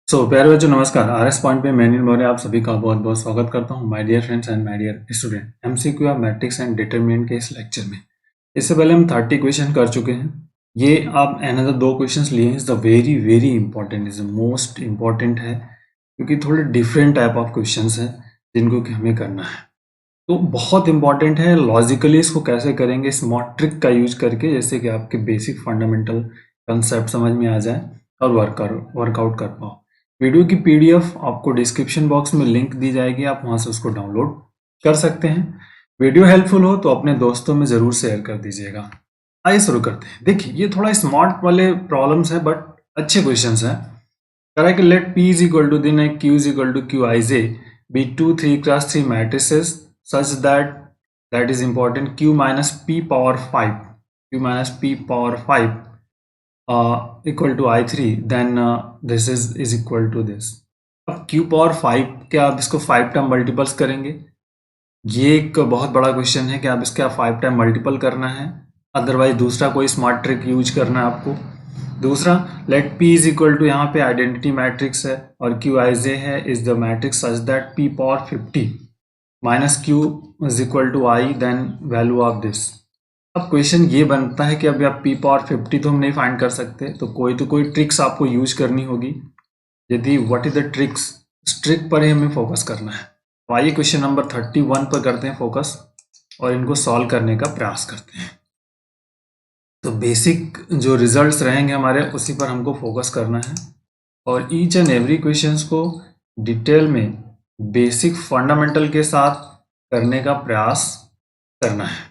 प्यारे बच्चों नमस्कार। आरएस पॉइंट पे मैं अनिल मौर्य आप सभी का बहुत बहुत स्वागत करता हूं। My dear friends and my dear student, MCQ of matrix and determinant के इस लेक्चर में इससे पहले हम 30 क्वेश्चन कर चुके हैं। ये आप अनदर 2 क्वेश्चंस लिए हैं। Is the very very important, is the most important है क्योंकि थोड़े डिफरेंट टाइप ऑफ क्वेश्चंस हैं जिनको कि हमें करना है। तो बहुत इंपॉर्टेंट है। लॉजिकली इसको कैसे करेंगे, स्मार्ट ट्रिक का यूज करके, जैसे कि आपके बेसिक फंडामेंटल कंसेप्ट समझ में आ जाए और वर्कआउट कर पाओ। वीडियो की पीडीएफ आपको डिस्क्रिप्शन बॉक्स में लिंक दी जाएगी, आप वहां से उसको डाउनलोड कर सकते हैं। वीडियो हेल्पफुल हो तो अपने दोस्तों में जरूर शेयर कर दीजिएगा। आइए शुरू करते हैं। देखिए ये थोड़ा स्मार्ट वाले प्रॉब्लम्स है बट अच्छे क्वेश्चंस हैं। करा कि let P is equal to then Q is equal to Q I J be 2 3x3 matrices such that is important Q minus P power 5 Q minus P power 5 equal to I3 then this is equal to this। अब Q power 5 क्या आप इसको 5 time multiples करेंगे? ये एक बहुत बड़ा question है कि आप इसका 5 टाइम मल्टीपल करना है, अदरवाइज दूसरा कोई स्मार्ट ट्रिक यूज करना है आपको। दूसरा let P is equal to, यहाँ पे आइडेंटिटी मैट्रिक्स है और Q आई जे है, is the matrix such that P power 50 minus Q is equal to I then value of this. अब क्वेश्चन ये बनता है कि अभी आप P पावर 50 तो हम नहीं फाइंड कर सकते, तो कोई ट्रिक्स आपको यूज करनी होगी। यदि व्हाट इज द ट्रिक्स, इस ट्रिक पर ही हमें फोकस करना है। तो आइए क्वेश्चन नंबर 31 पर करते हैं फोकस और इनको सॉल्व करने का प्रयास करते हैं। तो बेसिक जो रिजल्ट्स रहेंगे हमारे उसी पर हमको फोकस करना है और ईच एंड एवरी क्वेश्चंस को डिटेल में बेसिक फंडामेंटल के साथ करने का प्रयास करना है।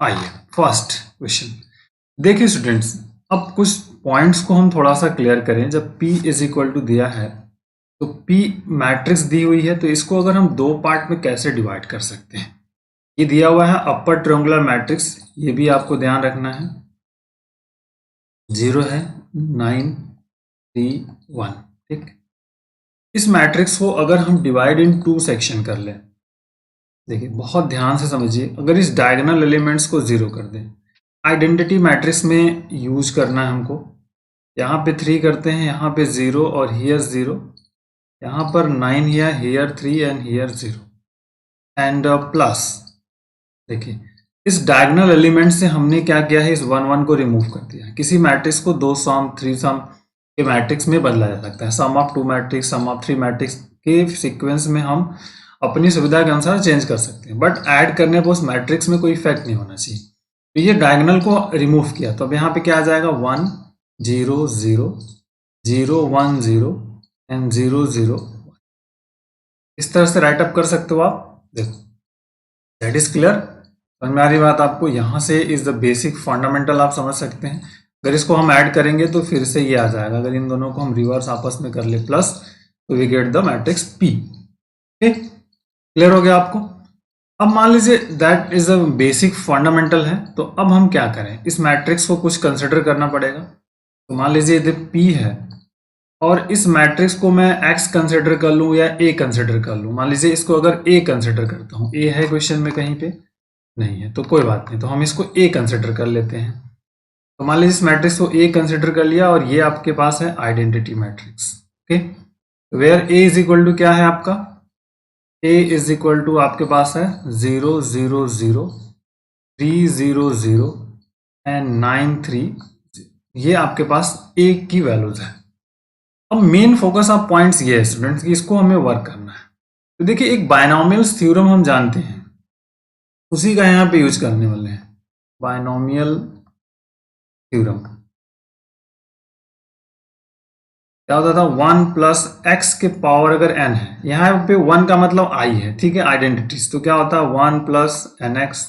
आइए फर्स्ट क्वेश्चन देखिए स्टूडेंट्स, अब कुछ पॉइंट्स को हम थोड़ा सा क्लियर करें। जब P इज इक्वल टू दिया है तो P मैट्रिक्स दी हुई है, तो इसको अगर हम 2 पार्ट में कैसे डिवाइड कर सकते हैं। ये दिया हुआ है अपर ट्रायंगुलर मैट्रिक्स, ये भी आपको ध्यान रखना है। 0 है 9 3 1, ठीक। इस मैट्रिक्स को अगर हम डिवाइड इन 2 सेक्शन कर लें, देखिए बहुत ध्यान से समझिए, अगर इस डायगोनल एलिमेंट्स को 0 कर दें, आइडेंटिटी मैट्रिक्स में यूज करना है हमको। यहाँ पे 3 करते हैं, यहाँ पे 0 और हियर 0, यहाँ पर 9 here 3 and here 0 and plus. देखिए इस डायगोनल एलिमेंट से हमने क्या किया है, इस 1 1 को रिमूव कर दिया। किसी मैट्रिक्स को 2 सम 3 सम के मैट्रिक्स में बदला जा सकता है। Sum of 2 matrix, sum of 3 matrix के सीक्वेंस में हम अपनी सुविधा के अनुसार चेंज कर सकते हैं, बट ऐड करने पर उस मैट्रिक्स में कोई इफेक्ट नहीं होना चाहिए। तो ये डायगोनल को रिमूव किया, तो अब यहाँ पे क्या आ जाएगा 1 0 0 0 1 0 एंड 0 0 1। इस तरह से राइट अप कर सकते हो आप। देखो दैट इज क्लियर, समझ में आ रही बात आपको। यहाँ से इज द बेसिक फंडामेंटल आप समझ सकते हैं। अगर इसको हम ऐड करेंगे तो फिर से ये आ जाएगा। अगर इन दोनों को हम रिवर्स आपस में कर ले प्लस, तो we get the matrix P। ठीक, क्लियर हो गया आपको। अब मान लीजिए that is a basic fundamental है, तो अब हम क्या करें, इस मैट्रिक्स को कुछ कंसिडर करना पड़ेगा। तो मान लीजिए यदि P है और इस मैट्रिक्स को मैं X कंसिडर कर लूं या A कंसिडर कर लूं। मान लीजिए इसको अगर A कंसिडर करता हूं, A है क्वेश्चन में कहीं पे नहीं है तो कोई बात नहीं, तो हम इसको A कंसिडर कर लेते हैं। तो मान लीजिए इस मैट्रिक्स को A कंसिडर कर लिया और ये आपके पास है identity matrix. Okay, where A is equal to क्या है आपका, A इज इक्वल टू आपके पास है 0 0 0 3 0 0 एंड 9 3। ये आपके पास A की वैल्यूज है। अब मेन फोकस ऑफ पॉइंट्स ये है स्टूडेंट्स कि इसको हमें वर्क करना है। तो देखिए एक बायनोमियल्स थ्योरम हम जानते हैं, उसी का यहाँ पे यूज करने वाले हैं, बायनोमियल थ्योरम। क्या होता था 1 प्लस एक्स के पावर अगर n है, यहाँ पे 1 का मतलब I है, ठीक है, आइडेंटिटीज। तो क्या होता है 1 plus n x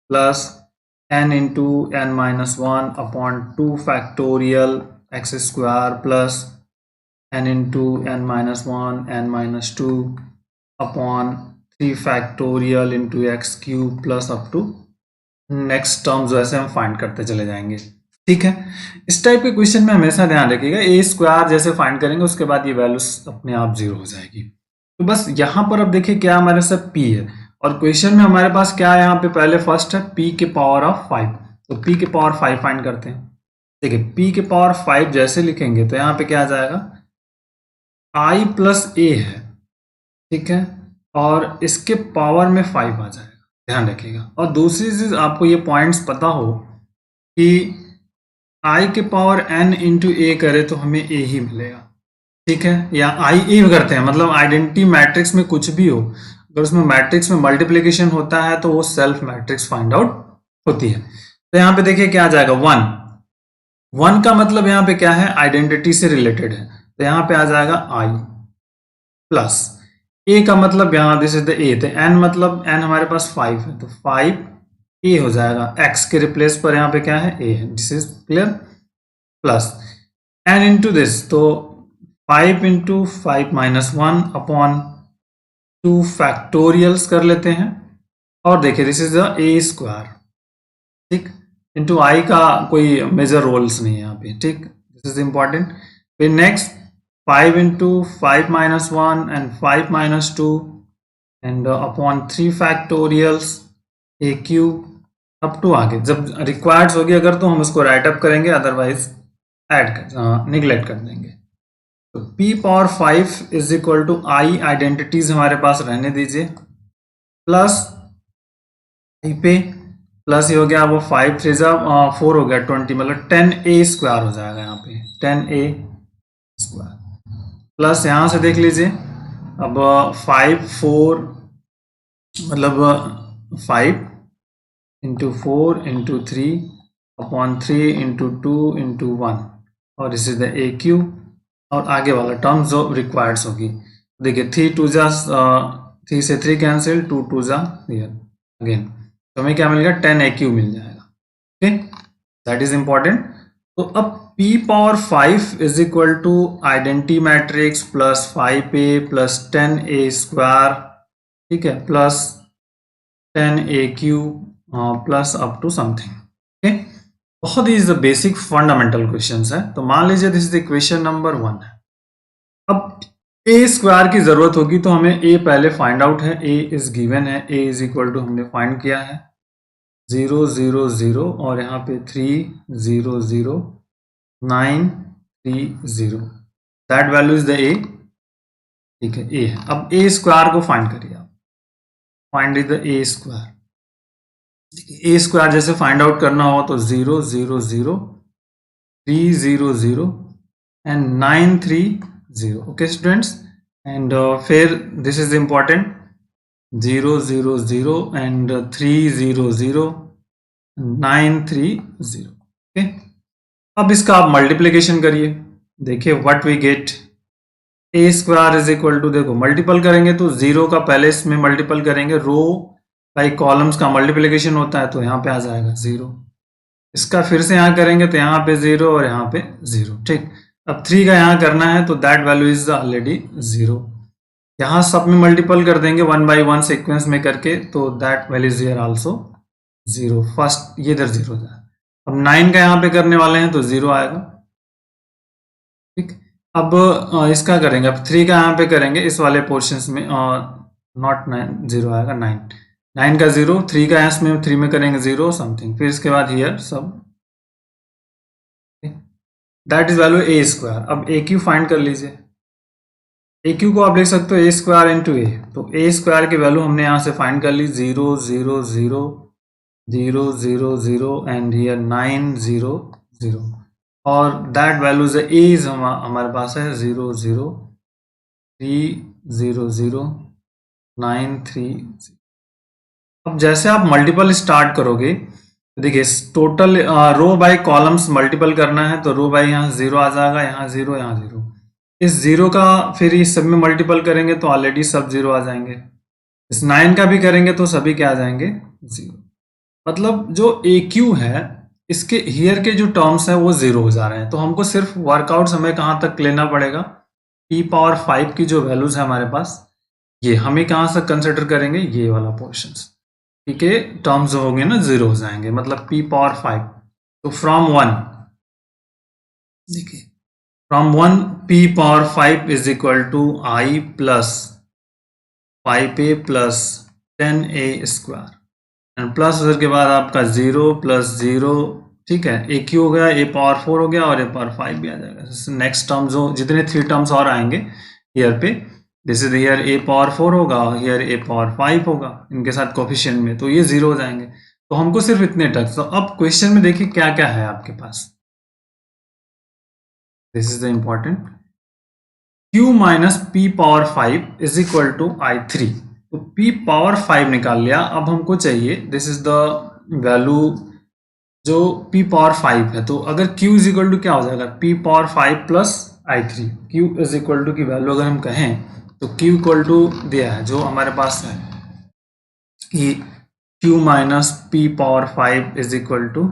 plus n into n minus 1 upon 2 factorial x square plus n into n minus 1 n minus 2 upon 3 factorial into x cube plus up to next term, जो ऐसे हम फाइंड करते चले जाएंगे। ठीक है, इस टाइप के क्वेश्चन में हमेशा ध्यान रखिएगा ए स्क्वायर जैसे फाइंड करेंगे उसके बाद ये वैल्यू अपने आप 0 हो जाएगी। तो बस यहाँ पर अब देखिए क्या हमारे साथ P है और क्वेश्चन में हमारे पास क्या है, यहाँ पे पहले फर्स्ट है P के पावर ऑफ 5। तो P के पावर 5 फाइंड करते हैं। देखिए P के पावर 5 जैसे लिखेंगे तो यहाँ पे क्या आ जाएगा i प्लस a है, ठीक है, और इसके पावर में 5 आ जाएगा, ध्यान रखिएगा। और दूसरी चीज आपको ये पॉइंट्स पता हो कि i के पावर n इंटू ए करे तो हमें a ही मिलेगा, ठीक है, या आई ए करते हैं, मतलब आइडेंटिटी मैट्रिक्स में कुछ भी हो, अगर उसमें मैट्रिक्स में मल्टीप्लिकेशन होता है तो वो सेल्फ मैट्रिक्स फाइंड आउट होती है। तो यहाँ पे देखिए क्या आ जाएगा, 1 का मतलब यहाँ पे क्या है, आइडेंटिटी से रिलेटेड है, तो यहाँ पे आ जाएगा i प्लस ए का मतलब यहाँ दिस इज द ए, तो n मतलब n हमारे पास 5 है, तो 5 ए हो जाएगा, x के रिप्लेस पर यहाँ पे क्या है, a है, this is clear, plus n into this, तो 5 इंटू 5 माइनस 1 अपॉन 2 फैक्टोरियल्स कर लेते हैं, और देखिए this is the A square, ठीक, इंटू आई का कोई मेजर रोल्स नहीं है यहाँ पे, ठीक, दिस इज इंपॉर्टेंट। फिर next 5 into 5 minus 1 and 5 minus 2 and upon 3 factorials A cube up to आगे, जब रिक्वायर्ड होगी अगर तो हम उसको राइट अप करेंगे, अदरवाइज निगलेक्ट कर देंगे। तो p power 5 is equal to I, identities हमारे पास रहने दीजिए, प्लस आई पे प्लस ये हो गया, वो 5 3 4 हो गया 20, मतलब 10a स्क्वायर हो जाएगा यहाँ पे, 10a स्क्वायर, प्लस यहाँ से देख लीजिए अब 5 4 मतलब 5 into 4 into 3 upon 3 into 2 into 1, और इस इज द ए क्यू, और आगे वाला टर्म जो रिक्वायर्ड होगी, देखिए 3 2 जा 3 से 3 कैंसिल, 2 2 जा अगेन, तो हमें क्या मिलेगा, 10 ए क्यू मिल जाएगा, ओके, दैट इज इंपॉर्टेंट। तो अब p power 5 is equal to identity matrix plus 5a plus 10a square, ठीक है, plus 10a cube plus up to something, okay, बहुत ही बेसिक फंडामेंटल क्वेश्चंस है। तो मान लीजिए दिस इज इक्वेशन नंबर 1 है, अब a स्क्वायर की जरूरत होगी तो हमें a पहले फाइंड आउट है, a इज गिवन है, a इज इक्वल टू हमने फाइंड किया है 0 0 0 और यहाँ पे 3 0 0 9 3 0, that value is the a, ठीक है, a है। अब a स्क्वायर को फाइंड करिए आप, find is the a square, a square जैसे फाइंड आउट करना हो तो 0 0 0 3 0 0 एंड 9 3 0, ओके स्टूडेंट्स, एंड फिर this is important 0 0 0 and 3 0 0 9 3 0, okay. अब इसका आप मल्टीप्लीकेशन करिए, देखिए what we get, a square is equal to, देखो मल्टीपल करेंगे तो 0 का पहले इसमें मल्टीपल करेंगे, रो बाई कॉलम्स का मल्टीप्लिकेशन होता है, तो यहाँ पे आ जाएगा 0, इसका फिर से यहाँ करेंगे तो यहाँ पे 0 और यहाँ पे 0, ठीक। अब 3 का यहाँ करना है तो दैट वैल्यू इज ऑलरेडी 0, यहाँ सब में मल्टीपल कर देंगे 1 by 1 सीक्वेंस में करके, तो that value is here also 0, first ये इधर 0 जाए। अब 9 का यहाँ पे करने वाले हैं तो 0 आएगा, ठीक। अब इसका करेंगे, अब 3 का यहाँ पे करेंगे इस वाले पोर्शंस में, नॉट 9 0 आएगा, 9 का 0, 3 का इसमें 3 में करेंगे 0 समथिंग, फिर इसके बाद हियर सब, that is value A square. अब ए क्यू फाइंड कर लीजिए, ए क्यू को आप लिख सकते हो ए स्क्वायर इंटू ए, तो ए स्क्वायर की वैल्यू हमने यहाँ से फाइंड कर ली 0 0 0 0 0 0 एंड हियर 9 0 0, और दैट वैल्यू इज हमारे पास है 0 0 3 0 0 9 3 0। अब जैसे आप मल्टीपल स्टार्ट करोगे, देखिए total row by columns multiple करना है, तो रो बाय यहाँ 0 आ जाएगा, यहाँ 0 यहाँ 0, इस 0 का फिर इस सब में मल्टीपल करेंगे तो ऑलरेडी सब 0 आ जाएंगे, इस 9 का भी करेंगे तो सभी क्या आ जाएंगे 0, मतलब जो ए क्यू है इसके हियर के जो टर्म्स है वो 0 हो जा रहे हैं। तो हमको सिर्फ वर्कआउट हमें कहाँ तक लेना पड़ेगा, p पावर 5 की जो वैल्यूज है हमारे पास, ये हमें कहाँ से कंसिडर करेंगे, ये वाला पोर्शन, ठीक है, टर्म्स होंगे ना 0 हो जाएंगे, मतलब p पावर 5, तो फ्रॉम 1, देखिए from 1 p power 5 is equal to i plus 5a plus 10a square and plus उसके बाद आपका 0 प्लस 0, ठीक है, ए क्यू हो गया, ए पावर 4 हो गया और ए पावर 5 भी आ जाएगा। नेक्स्ट टर्म जो जितने 3 टर्म्स और आएंगे हियर पे this is here a power 4 होगा, हियर a पावर 5 होगा इनके साथ कोफिशिएंट में, तो ये 0 हो जाएंगे। तो हमको सिर्फ इतने टर्म्स। तो अब क्वेश्चन में देखिए क्या क्या है आपके पास। This is the important, q minus P power 5 is equal to i3। तो p पावर 5 निकाल लिया। अब हमको चाहिए दिस इज द वैल्यू जो p पावर 5 है। तो अगर q इज इक्वल टू क्या हो जाएगा, p power 5 plus i3। q is equal to की वैल्यू अगर हम कहें तो q इक्वल टू दिया है जो हमारे पास है कि q minus P power 5 is equal to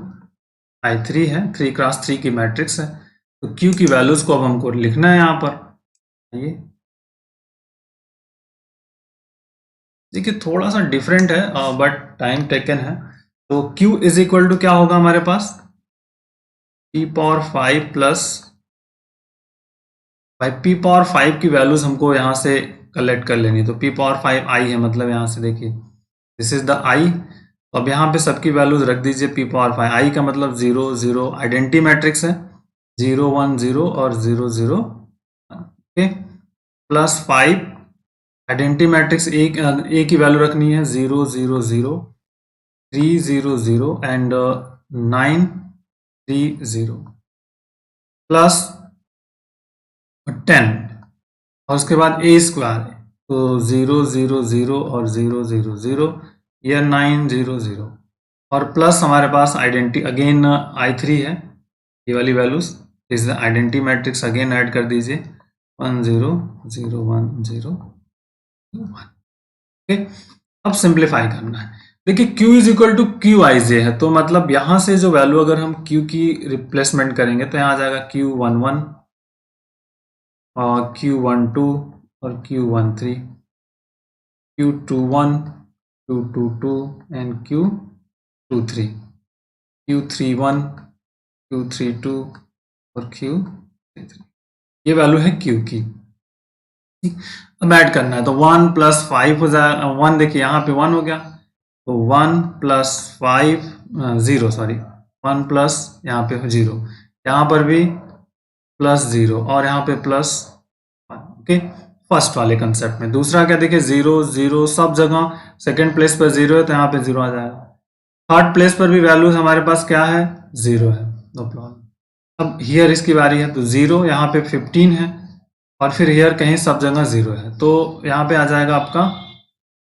i3 है, 3x3 की मैट्रिक्स है। तो q की वैल्यूज को अब हमको लिखना है यहाँ पर। ये देखिए थोड़ा सा डिफरेंट है बट टाइम टेकन है। तो q इज इक्वल टू क्या होगा हमारे पास, p पावर 5 प्लस भाई p पावर 5 की वैल्यूज हमको यहाँ से कलेक्ट कर लेनी। तो p पावर 5 i है, मतलब यहाँ से देखिए दिस इज द i। तो अब यहाँ पे सबकी वैल्यूज रख दीजिए, p पावर 5 i का मतलब 0 0 आइडेंटिटी मैट्रिक्स है, 0 1 0 और 0 0 okay, plus 5 identity matrix A की वैल्यू रखनी है 0 0 0 3 0 0 एंड 9 3 0 प्लस 10 और उसके बाद ए स्क्वायर, तो 0 0 0 और 0 0 0 यह 9 0 0 और प्लस हमारे पास आइडेंटिटी अगेन i3 है, ये वाली वैल्यूज इस आइडेंटिटी मैट्रिक्स अगेन ऐड कर दीजिए 1 0 0 1 0 1। ओके, अब सिंप्लीफाई करना है। देखिए q is equal to Q I J है, तो मतलब यहां से जो वैल्यू अगर हम q की रिप्लेसमेंट करेंगे तो यहाँ आ जाएगा q11 और q12 और q13, q21 q22 and q23, q31 q32 और q33, ये वैल्यू है q की। अब ऐड करना है तो 1 प्लस 5 हो जाएगा, 1 देखिए यहाँ पे 1 हो गया, तो 1 प्लस 5 0 सॉरी 1 प्लस यहाँ पे 0, यहाँ पर भी प्लस 0 और यहाँ पे प्लस 1। ओके, फर्स्ट वाले कंसेप्ट में। दूसरा क्या देखिए 0 0 सब जगह सेकंड प्लेस पर 0 है तो यहाँ पे 0 आ जाएगा। थर्ड प्लेस पर भी वैल्यूज हमारे पास क्या है, 0 है, नो प्रॉब्लम। अब हियर इसकी बारी है, तो 0 यहाँ पे 15 है और फिर हियर कहीं सब जगह 0 है, तो यहाँ पे आ जाएगा आपका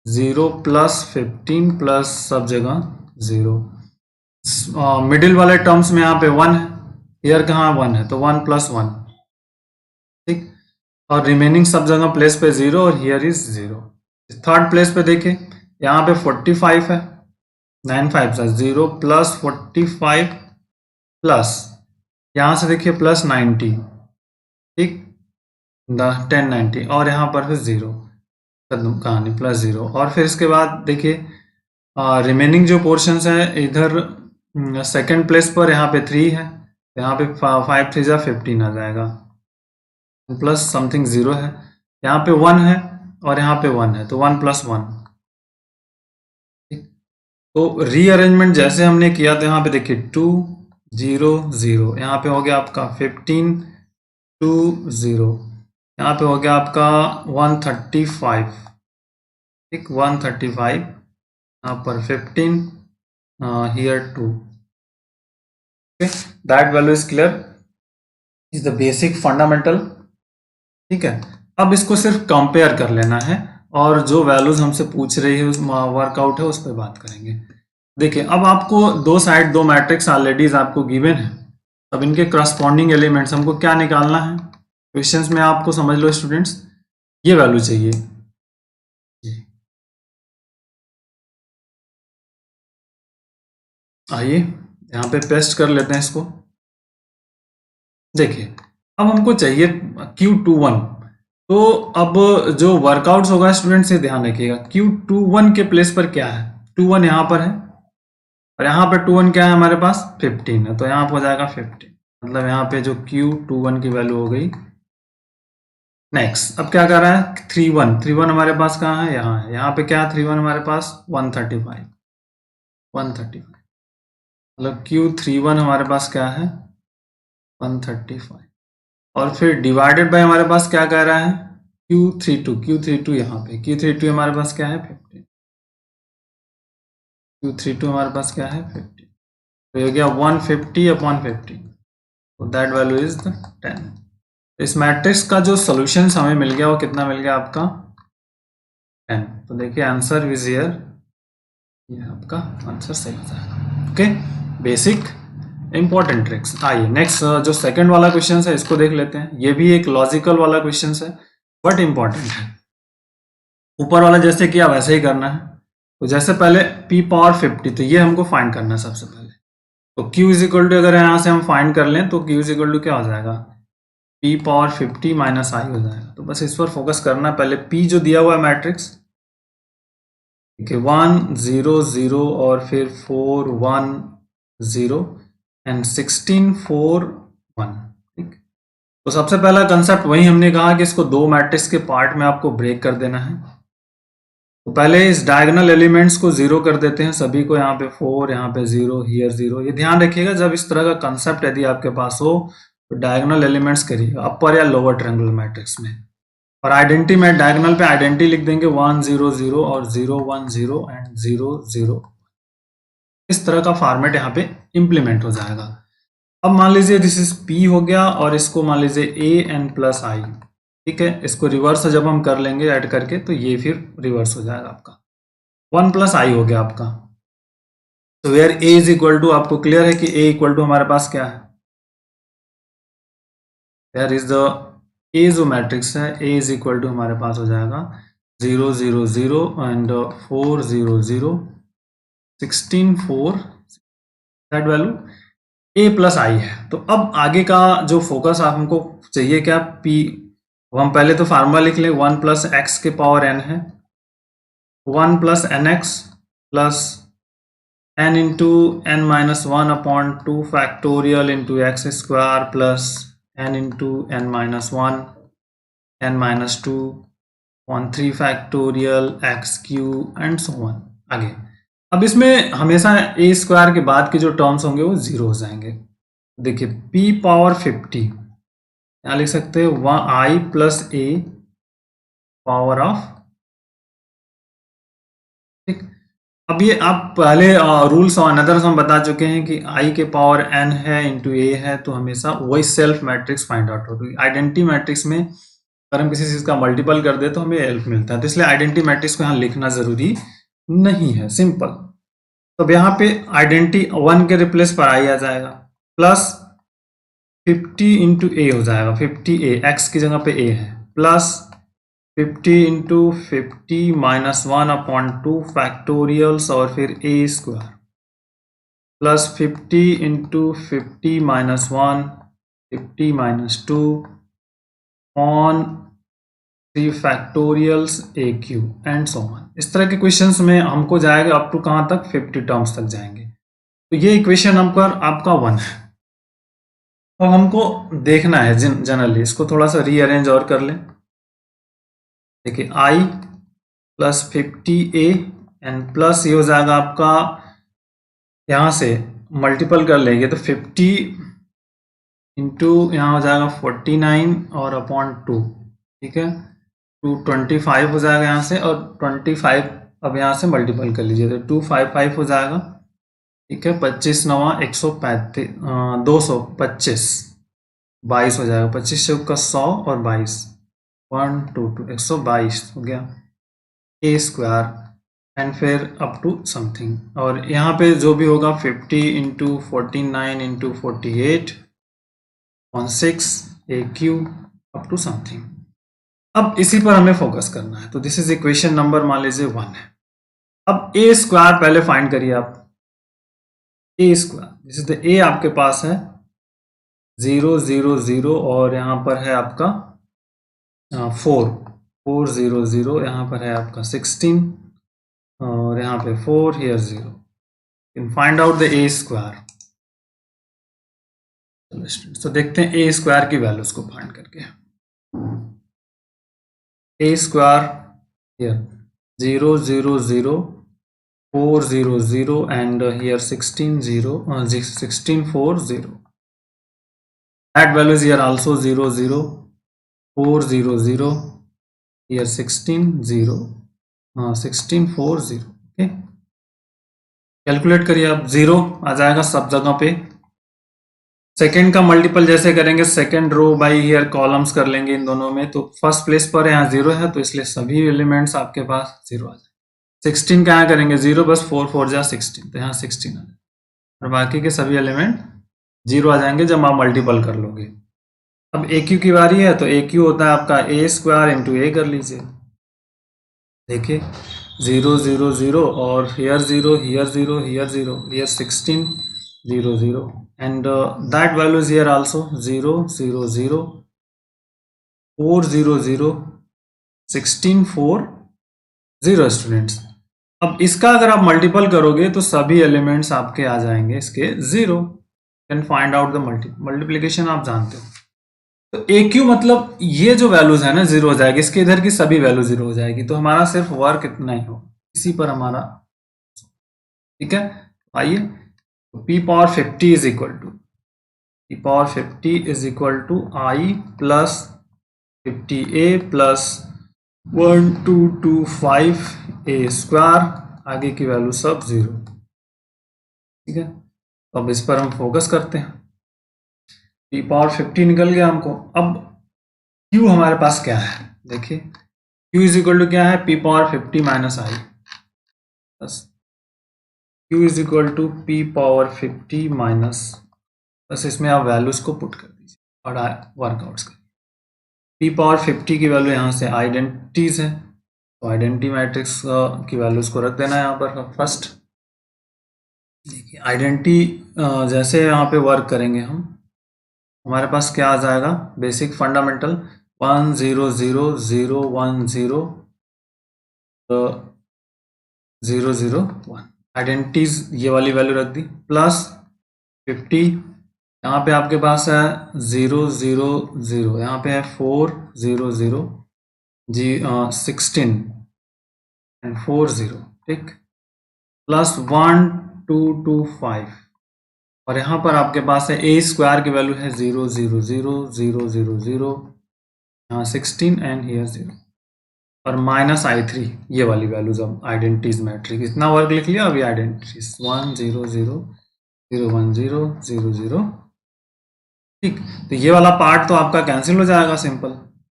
0 प्लस 15 प्लस सब जगह 0। मिडिल वाले टर्म्स में यहाँ पे 1 है, हियर कहाँ 1 है, तो 1 प्लस 1, ठीक। और रिमेनिंग सब जगह प्लेस पे 0 और हियर इज 0। थर्ड प्लेस पे देखिए यहाँ पे 45 है, 9 5 0 प्लस 45 प्लस यहाँ से देखिए प्लस 90, ठीक, 10 90 और यहाँ पर फिर 0, कहानी प्लस 0। और फिर इसके बाद देखिए रिमेनिंग जो पोर्शंस है इधर सेकंड प्लेस पर यहाँ पे 3 है, यहाँ पे 5 3 15 आ जाएगा, प्लस समथिंग 0 है, यहाँ पे 1 है और यहाँ पे 1 है, तो 1 प्लस 1। तो रीअरेंजमेंट जैसे हमने किया था यहाँ पे देखिए 2 0 0, यहाँ पे हो गया आपका 15 2 0, यहाँ पे हो गया आपका 135, ठीक, 135, यहाँ पर 15 here 2। Okay, that value is clear, is the basic fundamental, ठीक है। अब इसको सिर्फ कंपेयर कर लेना है और जो वैल्यूज हमसे पूछ रही है उस वर्कआउट है उस पर बात करेंगे। देखिए अब आपको दो साइड दो मैट्रिक्स ऑलरेडी आपको गिवन है, अब इनके करस्पॉन्डिंग एलिमेंट्स हमको क्या निकालना है। क्वेश्चंस में आपको समझ लो स्टूडेंट्स, ये वैल्यू चाहिए, आइए यहाँ पे पेस्ट कर लेते हैं इसको। देखिए अब हमको चाहिए Q21, तो अब जो वर्कआउट्स होगा स्टूडेंट से ध्यान रखिएगा, Q21 के प्लेस पर क्या है, 21 यहाँ पर है और यहाँ पे 21 क्या है हमारे पास 15 है, तो यहाँ पर हो जाएगा 15, मतलब यहाँ पे जो Q21 की वैल्यू हो गई। नेक्स्ट अब क्या कर रहा है 31 हमारे पास कहाँ है, यहाँ है, यहाँ पे क्या है 31 हमारे पास 135, मतलब Q31 हमारे पास क्या है 135 और फिर डिवाइडेड बाय हमारे पास क्या कह रहा है Q32 यहाँ पे Q32 हमारे पास क्या है 15, Q32 हमारे पास क्या है 15, तो ये गया 150/50, तो दैट वैल्यू इज 10। इस मैट्रिक्स का जो सॉल्यूशन हमें मिल गया वो कितना मिल गया आपका 10। तो देखिए आंसर इज हियर, ये आपका आंसर सही हो जाएगा। Okay, basic important tricks. आइए नेक्स्ट जो सेकंड वाला क्वेश्चन है इसको देख लेते हैं। ये भी एक लॉजिकल वाला क्वेश्चन है बट इंपॉर्टेंट है। ऊपर वाला जैसे किया वैसे ही करना है। तो जैसे पहले p पावर 50, तो ये हमको फाइंड करना है सबसे पहले। तो q इज इक्वल टू, अगर यहाँ से हम फाइंड कर लें तो q इज इक्वल टू क्या हो जाएगा, p पावर 50 माइनस i हो जाएगा। तो बस इस पर फोकस करना। पहले p जो दिया हुआ है मैट्रिक्स, ठीक है, 1 0 0 और फिर 4 1 0 एंड 16 4 1। ठीक, तो सबसे पहला कंसेप्ट वही हमने कहा कि इसको दो मैट्रिक्स के पार्ट में आपको ब्रेक कर देना है। तो पहले इस डायगोनल एलिमेंट्स को जीरो कर देते हैं सभी को, यहाँ पे 4, यहाँ पे 0, हियर 0। ये ध्यान रखिएगा जब इस तरह का कंसेप्ट यदि आपके पास हो तो डायगोनल एलिमेंट्स करिएगा अपर या लोअर ट्रायंगुलर मैट्रिक्स में। और आइडेंटिटी में डायगोनल पे आइडेंटिटी लिख देंगे 1 0 0 और 0 1 0 एंड 0 0। इस तरह का फॉर्मेट यहाँ पे इंप्लीमेंट हो जाएगा। अब मान लीजिए दिस इज p हो गया और इसको मान लीजिए a n प्लस आई। ठीक है, इसको रिवर्स जब हम कर लेंगे ऐड करके तो ये फिर रिवर्स हो जाएगा आपका 1 प्लस आई हो गया आपका। तो where a is equal to, आपको क्लियर है कि a इक्वल टू हमारे पास क्या है, वेयर इज द a जो मैट्रिक्स है a इज इक्वल टू हमारे पास हो जाएगा 0 0 0 and 4 0 0 16 4, that value a plus I है। तो अब आगे का जो फोकस आप हमको चाहिए क्या, p। हम पहले तो फार्मूला लिख लें, 1 प्लस एक्स के पावर n है, 1 plus n x plus n into n minus 1 upon 2 factorial into x square plus n into n minus 1 n minus 2 on 3 factorial x cube and so on आगे। अब इसमें हमेशा ए square के बाद के जो टर्म्स होंगे वो जीरो हो जाएंगे। देखिए p पावर 50, यहाँ लिख सकते हैं i plus A power of. ठीक, अब ये आप पहले रूल्स और अनदर्स हम बता चुके हैं कि i के पावर n है इंटू ए है, तो हमेशा वही सेल्फ मैट्रिक्स फाइंड आउट होगी। आइडेंटिटी मैट्रिक्स में अगर हम किसी चीज़ का मल्टीपल कर दे तो हमें हेल्प मिलता है, तो इसलिए आइडेंटिटी मैट्रिक्स को यहाँ लिखना जरूरी नहीं है, सिंपल। तो यहाँ पे आइडेंटिटी 1 के रिप्लेस पर आई आ जाएगा प्लस 50 इंटू ए हो जाएगा, 50a x की जगह पे a है, plus 50 into 50 minus 1 upon 2 factorials और फिर a square plus 50 into 50 minus 1 50 minus 2 on 3 factorials A Q and so on. इस तरह के क्वेश्चंस में हमको जाएगा अप टू कहाँ तक, 50 टर्म्स तक जाएंगे। तो ये इक्वेशन आपका 1 है। अब हमको देखना है जनरली इसको थोड़ा सा रीअरेंज और कर लें। देखिए i plus 50a and plus ये हो जाएगा आपका, यहाँ से मल्टीपल कर लेंगे तो 50 इंटू यहाँ हो जाएगा 49 और अपॉन 2। ठीक है, 225 हो जाएगा यहाँ से, और 25 अब यहाँ से मल्टीपल कर लीजिए तो 255 हो जाएगा। ठीक है, 25 9 135 225 22 हो जाएगा, 25 से का 100 और 22 1 2 2 122 हो गया ए स्क्वायर एंड फिर अप टू समथिंग। और यहाँ पे जो भी होगा 50 into 49 into 48 on 6 a cube up to something. अब इसी पर हमें फोकस करना है। तो दिस इज इक्वेशन नंबर मान लीजिए 1 है। अब ए स्क्वायर पहले फाइंड करिए आप, A square this is the A आपके पास है 0 0 0 और यहाँ पर है आपका 4 4 0 0, यहाँ पर है आपका 16 और यहाँ पे 4 here 0। Can find out the A square. तो देखते हैं ए स्क्वायर की वैल्यूज को फाइंड करके। ए square here 0 0 0 4 0 0 and here 16 0 16 4 0. That value is here also 0 0 4 0 0 here 16 0, 16 4 0। Okay, calculate करिए आप, 0 आ जाएगा सब जगह पे। सेकेंड का मल्टीपल जैसे करेंगे, second row by here columns कर लेंगे इन दोनों में, तो फर्स्ट प्लेस पर यहाँ 0 है, तो इसलिए सभी एलिमेंट्स आपके पास 0 आ जाए। 16 का यहाँ करेंगे 0, बस 4 4 जा 16, तो यहाँ 16 आ जाए, और बाकी के सभी एलिमेंट 0 आ जाएंगे जब आप मल्टीपल कर लोगे। अब ए क्यू की बारी है, तो ए क्यू होता है आपका ए स्क्वायर इंटू ए कर लीजिए। देखिए 0 0 0, और here 0 here 0 here 0, here 16 0 0, and that value is here also 0 0 0 4 0 0 16 4 0 students. अब इसका अगर आप मल्टीपल करोगे तो सभी एलिमेंट्स आपके आ जाएंगे इसके 0। Can find out the multiplication आप जानते हो। तो ए क्यू मतलब ये जो वैल्यूज है ना 0 हो जाएगी, इसके इधर की सभी वैल्यू 0 हो जाएगी, तो हमारा सिर्फ वर्क इतना ही हो, इसी पर हमारा। ठीक है, आइए, p power 50 is equal to p power 50 is equal to i plus 50a plus 1225 a square, आगे की वैल्यू सब 0। ठीक है, तो अब इस पर हम फोकस करते हैं। p पावर 50 निकल गया हमको। अब q हमारे पास क्या है, देखिए q इज इक्वल टू क्या है, p पावर 50 माइनस आई, बस q is equal to p power 50 minus, बस इसमें आप वैल्यूज को पुट कर दीजिए और वर्कआउट्स करिए। p पावर 50 की वैल्यू यहाँ से आइडेंटिटीज है, तो आइडेंटिटी मैट्रिक्स की वैल्यूज को रख देना है यहाँ पर फर्स्ट। देखिए आइडेंटिटी जैसे यहाँ पे वर्क करेंगे हम, हमारे पास क्या आ जाएगा, बेसिक फंडामेंटल 1 0 0 0 1 0 0 0 1, आइडेंटिटीज ये वाली वैल्यू रख दी, प्लस 50, यहाँ पे आपके पास है 0 0 0, यहाँ पे है 4 0 0 जी 16 एंड 4 0, ठीक, प्लस 1 2 2 5, और यहाँ पर आपके पास है ए स्क्वायर की वैल्यू है 0 0 0 0 0 0, यहाँ 16 एंड हियर 0, और माइनस i3, ये वाली वैल्यूज अब आइडेंटिटीज मैट्रिक्स, इतना वर्क लिख लिया। अभी आइडेंटिटीज 1 0 0 0 1 0 0 0, ठीक, तो ये वाला पार्ट तो आपका कैंसिल हो जाएगा सिंपल।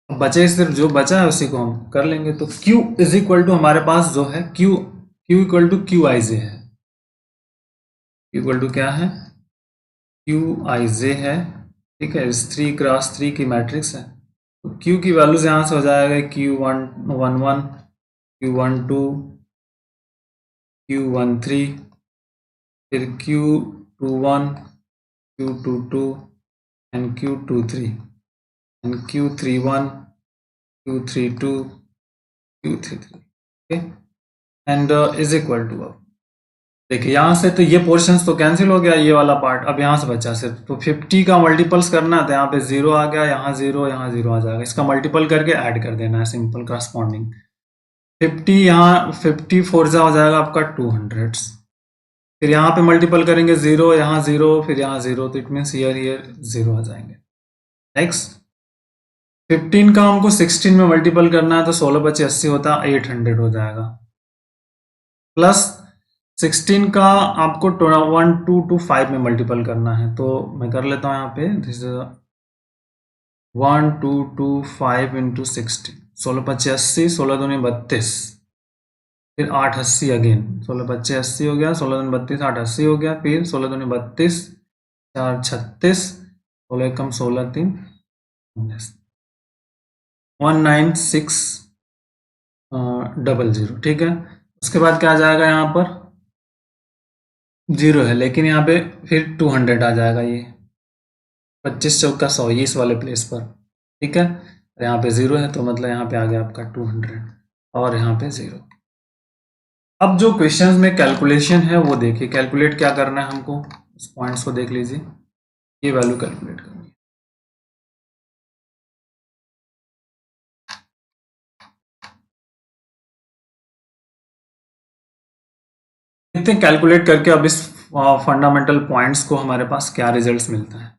अब बचे सिर्फ जो बचा है उसी को हम कर लेंगे। तो Q इज इक्वल टू हमारे पास जो है Q equal to Q I J है, इक्वल टू क्या है, क्यू आई जे है, ठीक है, इस 3 क्रॉस 3 की मैट्रिक्स है। तो Q की वैल्यूज यहाँ से हो जाएगा Q1 1 1, Q1 2, Q1 3, फिर Q21 Q2 2 and Q23 and Q31 Q32 Q33, okay, and is equal to, अब देखिए यहाँ से तो ये पोर्शंस तो कैंसिल हो गया, ये वाला पार्ट अब यहाँ से बचा सिर्फ, तो 50 का मल्टीपल्स करना है, तो यहाँ पे 0 आ गया, यहाँ 0 यहाँ 0 आ जाएगा, इसका मल्टीपल करके ऐड कर देना है सिंपल करस्पॉन्डिंग। 50 यहाँ 50 फोर्जा हो जाएगा आपका 200, फिर यहाँ पे मल्टीपल करेंगे 0 यहाँ 0 फिर यहाँ 0, तो इट मीन्स हियर 0 आ जाएंगे। नेक्स्ट 15 का हमको 16 में मल्टीपल करना है, तो 16 बचे 80 होता है, 800 हो जाएगा, प्लस 16 का आपको 1 2 2 5 में मल्टीपल करना है, तो मैं कर लेता हूँ यहाँ पे, दिस 1 2 2 5 इंटू 16, 16 पच्चे 80, 16 दूनी 32, फिर 8 80 अगेन, 16 पच्चे 80 हो गया, 16 दूनी 32, 8 80 हो गया, फिर 16 दूनी 32, 4 36, 16 एकम 16 3 19600, ठीक है। उसके बाद क्या आ जाएगा, यहाँ पर 0 है, लेकिन यहाँ पे फिर 200 आ जाएगा, ये 25 चौका 100, ये इस वाले प्लेस पर, ठीक है। यहाँ पे 0 है, तो मतलब यहाँ पे आ गया आपका 200 और यहाँ पे 0। अब जो क्वेश्चंस में कैलकुलेशन है वो देखिए, कैलकुलेट क्या करना है हमको, उस पॉइंट्स को देख लीजिए, ये वैल्यू कैलकुलेट करनी है। देखते हैं कैलकुलेट करके अब इस फंडामेंटल पॉइंट्स को हमारे पास क्या रिजल्ट्स मिलता है।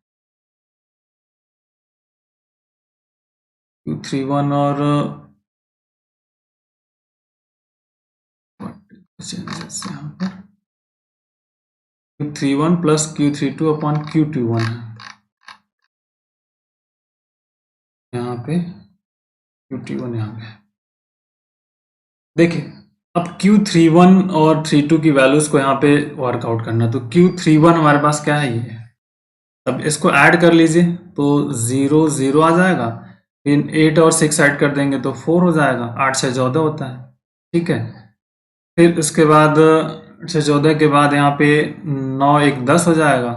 231 और चेंजेस यहाँ पर Q31 plus Q32 upon Q21 है, यहाँ पे Q31 यहाँ पे। देखिए अब Q31 और 32 की वैल्यूज को यहाँ पे वर्कआउट करना, तो Q31 हमारे पास क्या है, ये। अब इसको ऐड कर लीजिए तो 0 0 आ जाएगा, फिर 8 और 6 ऐड कर देंगे तो 4 हो जाएगा, 8 6 14 होता है, ठीक है। फिर उसके बाद 6 14 के बाद यहाँ पे 9 1 10 हो जाएगा,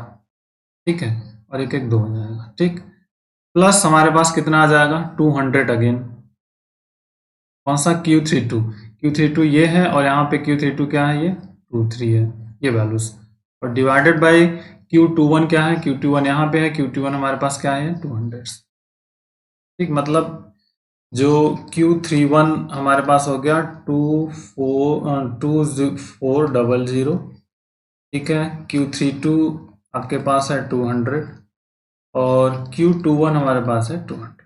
ठीक है, और 1 1 2 हो जाएगा, ठीक। प्लस हमारे पास कितना आ जाएगा 200 अगेन, कौन सा Q32 ये है, और यहाँ पे Q32 क्या है, ये 23 है, ये वैल्यूज, और डिवाइडेड बाय Q21 क्या है, Q21 यहाँ पे है, Q21 हमारे पास क्या है 200, ठीक। मतलब जो Q31 हमारे पास हो गया 2400, ठीक है। Q32 आपके पास है 200 और Q21 हमारे पास है 200,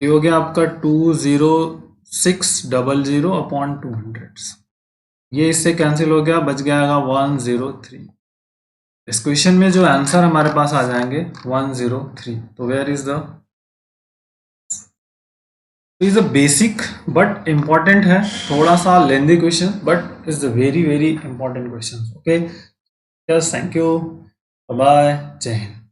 ये हो गया आपका 20600 अपॉन 200, ये इससे कैंसिल हो गया, बच गया 103। इस क्वेश्चन में जो आंसर हमारे पास आ जाएंगे 103, तो where is the, is a basic but important है, थोड़ा सा lengthy question but is a very very important question. Okay, yes, thank you, bye, जय हिंद।